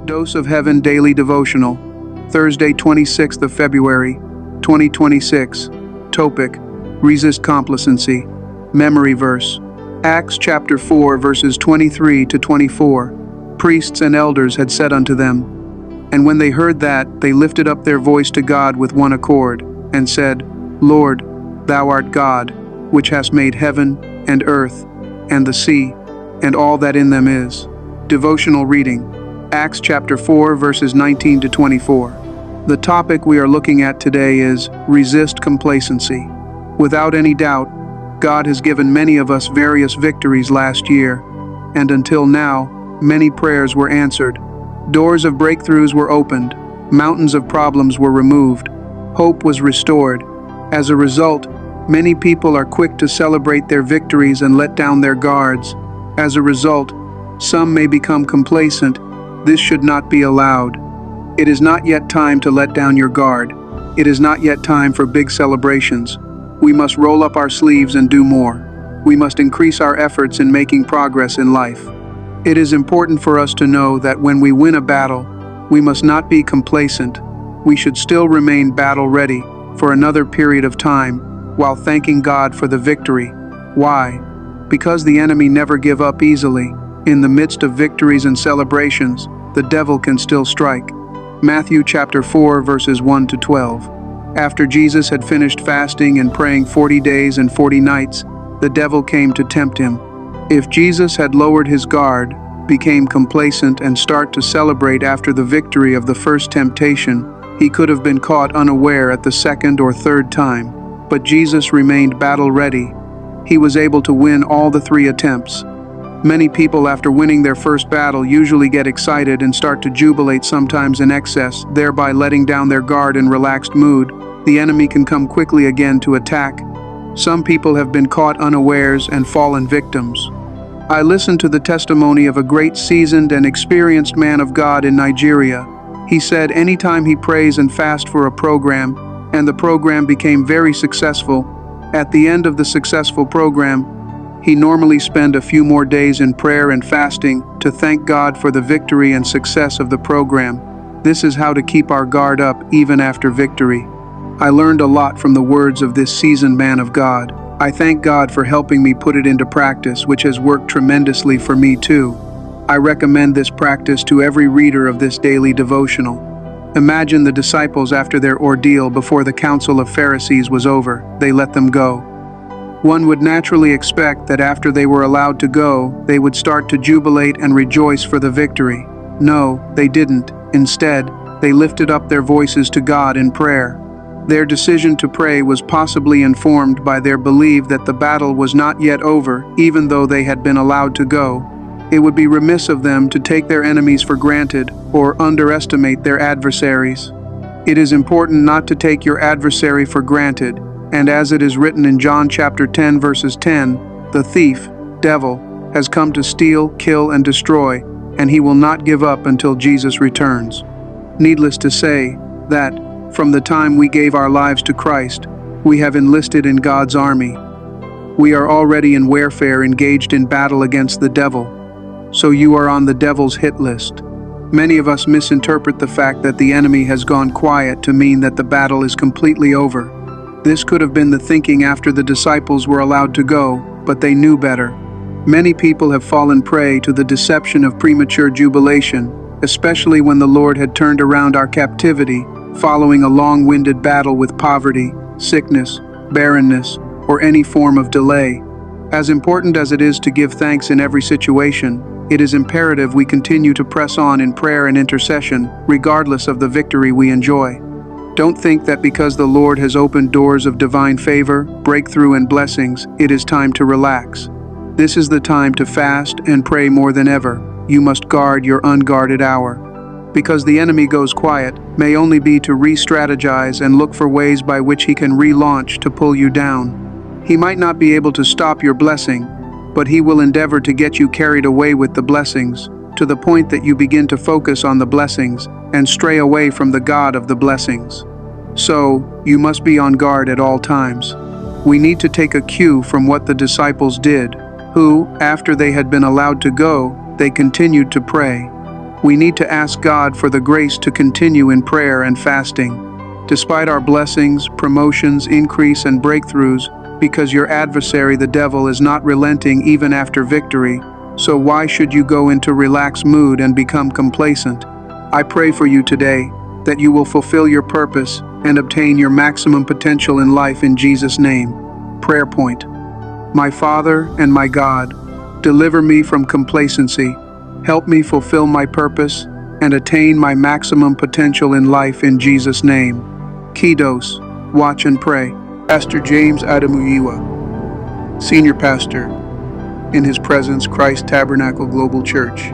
Dose of Heaven Daily Devotional, Thursday, 26th of February, 2026. Topic: Resist Complacency. Memory verse: Acts chapter 4 verses 23 to 24. Priests and elders had said unto them, and when they heard that, they lifted up their voice to God with one accord, and said, Lord, thou art God, which hast made heaven and earth, and the sea, and all that in them is. Devotional reading: Acts chapter 4 verses 19 to 24. The topic we are looking at today is resist complacency. Without any doubt, God has given many of us various victories last year, and until now, many prayers were answered. Doors of breakthroughs were opened, mountains of problems were removed, hope was restored. As a result, many people are quick to celebrate their victories and let down their guards. As a result, some may become complacent. This should not be allowed. It is not yet time to let down your guard. It is not yet time for big celebrations. We must roll up our sleeves and do more. We must increase our efforts in making progress in life. It is important for us to know that when we win a battle, we must not be complacent. We should still remain battle ready for another period of time while thanking God for the victory. Why? Because the enemy never give up easily. In the midst of victories and celebrations, the devil can still strike. Matthew chapter 4 verses 1 to 12. After Jesus had finished fasting and praying 40 days and 40 nights, the devil came to tempt him. If Jesus had lowered his guard, became complacent and start to celebrate after the victory of the first temptation, he could have been caught unaware at the second or third time. But Jesus remained battle ready. He was able to win all the 3 attempts. Many people after winning their first battle usually get excited and start to jubilate, sometimes in excess, thereby letting down their guard in relaxed mood. The enemy can come quickly again to attack. Some people have been caught unawares and fallen victims. I listened to the testimony of a great seasoned and experienced man of God in Nigeria. He said anytime he prays and fasts for a program, and the program became very successful, at the end of the successful program, he normally spend a few more days in prayer and fasting to thank God for the victory and success of the program. This is how to keep our guard up even after victory. I learned a lot from the words of this seasoned man of God. I thank God for helping me put it into practice, which has worked tremendously for me too. I recommend this practice to every reader of this daily devotional. Imagine the disciples after their ordeal before the council of Pharisees was over. They let them go. One would naturally expect that after they were allowed to go, they would start to jubilate and rejoice for the victory. No, they didn't. Instead, they lifted up their voices to God in prayer. Their decision to pray was possibly informed by their belief that the battle was not yet over, even though they had been allowed to go. It would be remiss of them to take their enemies for granted or underestimate their adversaries. It is important not to take your adversary for granted, and as it is written in John chapter 10 verses 10, the thief, devil, has come to steal, kill, and destroy, and he will not give up until Jesus returns. Needless to say that, from the time we gave our lives to Christ, we have enlisted in God's army. We are already in warfare, engaged in battle against the devil. So you are on the devil's hit list. Many of us misinterpret the fact that the enemy has gone quiet to mean that the battle is completely over. This could have been the thinking after the disciples were allowed to go, but they knew better. Many people have fallen prey to the deception of premature jubilation, especially when the Lord had turned around our captivity, following a long-winded battle with poverty, sickness, barrenness, or any form of delay. As important as it is to give thanks in every situation, it is imperative we continue to press on in prayer and intercession, regardless of the victory we enjoy. Don't think that because the Lord has opened doors of divine favor, breakthrough, and blessings, it is time to relax. This is the time to fast and pray more than ever. You must guard your unguarded hour. Because the enemy goes quiet may only be to re-strategize and look for ways by which he can relaunch to pull you down. He might not be able to stop your blessing, but he will endeavor to get you carried away with the blessings, to the point that you begin to focus on the blessings and stray away from the God of the blessings. So, you must be on guard at all times. We need to take a cue from what the disciples did, who, after they had been allowed to go, they continued to pray. We need to ask God for the grace to continue in prayer and fasting, despite our blessings, promotions, increase, and breakthroughs, because your adversary, the devil, is not relenting even after victory. So why should you go into relaxed mood and become complacent? I pray for you today that you will fulfill your purpose and obtain your maximum potential in life in Jesus' name. Prayer point. My Father and my God, deliver me from complacency. Help me fulfill my purpose and attain my maximum potential in life in Jesus' name. Key dose. Watch and pray. Pastor James Adamuyiwa, Senior Pastor in His Presence Christ Tabernacle Global Church.